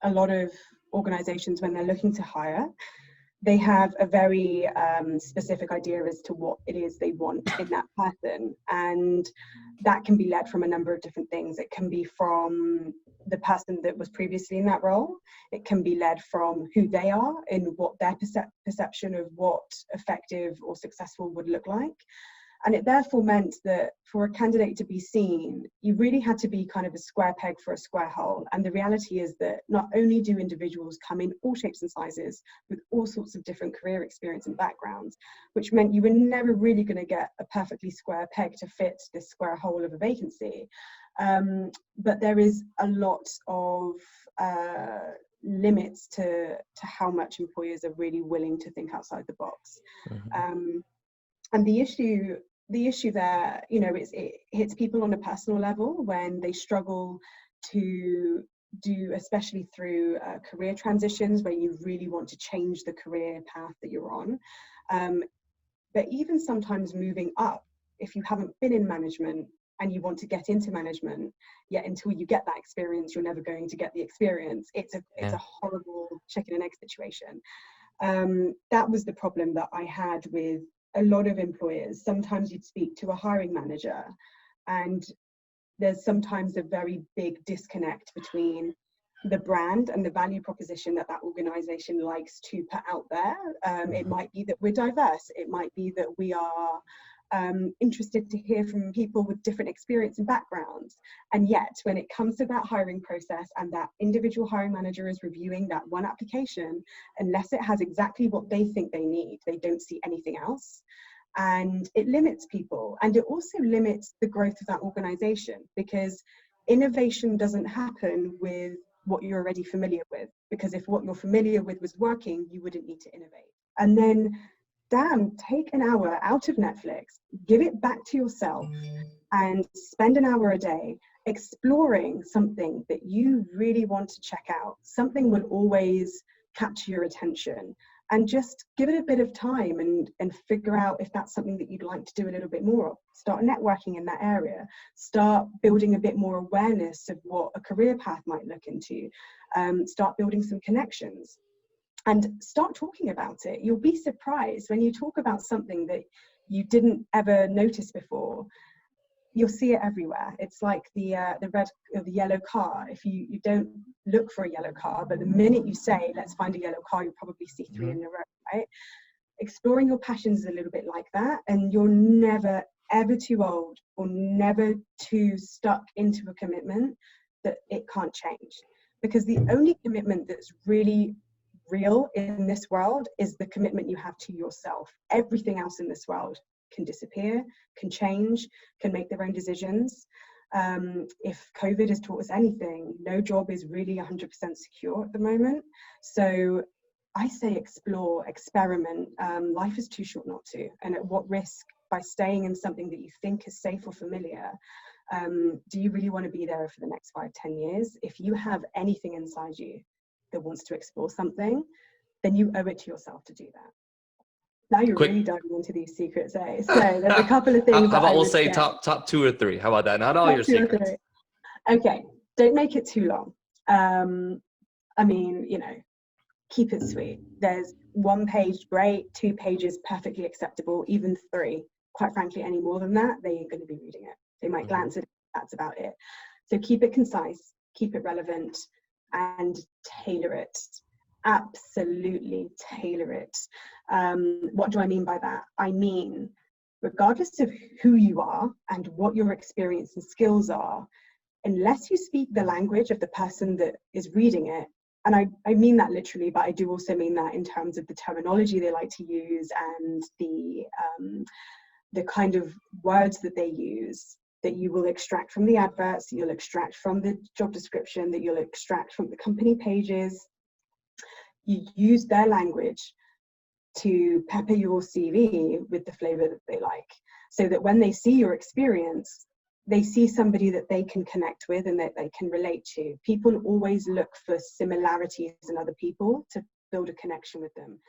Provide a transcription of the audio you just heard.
a lot of organizations, when they're looking to hire, they have a very specific idea as to what it is they want in that person. And that can be led from a number of different things. It can be from the person that was previously in that role. It can be led from who they are and what their perception of what effective or successful would look like. And it therefore meant that for a candidate to be seen, you really had to be kind of a square peg for a square hole. And the reality is that not only do individuals come in all shapes and sizes with all sorts of different career experience and backgrounds, which meant you were never really going to get a perfectly square peg to fit this square hole of a vacancy. But there is a lot of limits to how much employers are really willing to think outside the box. And the issue there, you know, it hits people on a personal level when they struggle to do, especially through career transitions where you really want to change the career path that you're on. But even sometimes moving up, if you haven't been in management and you want to get into management, yet until you get that experience, you're never going to get the experience. It's a horrible chicken and egg situation. That was the problem that I had with a lot of employers. Sometimes you'd speak to a hiring manager and there's sometimes a very big disconnect between the brand and the value proposition that organization likes to put out there. It might be that we're diverse. It might be that we are interested to hear from people with different experience and backgrounds. And yet when it comes to that hiring process and that individual hiring manager is reviewing that one application, unless it has exactly what they think they need, they don't see anything else. And it limits people, and it also limits the growth of that organization, because innovation doesn't happen with what you're already familiar with, because if what you're familiar with was working, you wouldn't need to innovate. And then take an hour out of Netflix, give it back to yourself, and spend an hour a day exploring something that you really want to check out. Something will always capture your attention, and just give it a bit of time and figure out if that's something that you'd like to do a little bit more of. Start networking in that area. Start building a bit more awareness of what a career path might look into. Start building some connections. And start talking about it. You'll be surprised when you talk about something that you didn't ever notice before. You'll see it everywhere. It's like the red or the yellow car. If you don't look for a yellow car, but the minute you say, let's find a yellow car, you'll probably see 3 in a row, right? Exploring your passions is a little bit like that. And you're never, ever too old or never too stuck into a commitment that it can't change. Because the only commitment that's really real in this world is the commitment you have to yourself. Everything else in this world can disappear, can change, can make their own decisions. If COVID has taught us anything, no job is really 100% secure at the moment. So I say explore, experiment. Life is too short not to. And at what risk, by staying in something that you think is safe or familiar, do you really want to be there for the next 5-10 years? If you have anything inside you that wants to explore something, then you owe it to yourself to do that. Now you're really diving into these secrets, eh? So there's a couple of things. How about we'll say top 2 or 3? How about that? Not all your secrets. Okay, don't make it too long. I mean, you know, keep it sweet. There's 1 page, great. 2 pages, perfectly acceptable. Even 3. Quite frankly, any more than that, they ain't going to be reading it. They might glance at it. That's about it. So keep it concise, keep it relevant, and tailor it. Absolutely tailor it. What do I mean by that? I mean, regardless of who you are and what your experience and skills are, unless you speak the language of the person that is reading it, and I mean that literally, but I do also mean that in terms of the terminology they like to use and the kind of words that they use, that you will extract from the adverts, that you'll extract from the job description, that you'll extract from the company pages. You use their language to pepper your CV with the flavor that they like, so that when they see your experience, they see somebody that they can connect with and that they can relate to. People always look for similarities in other people to build a connection with them.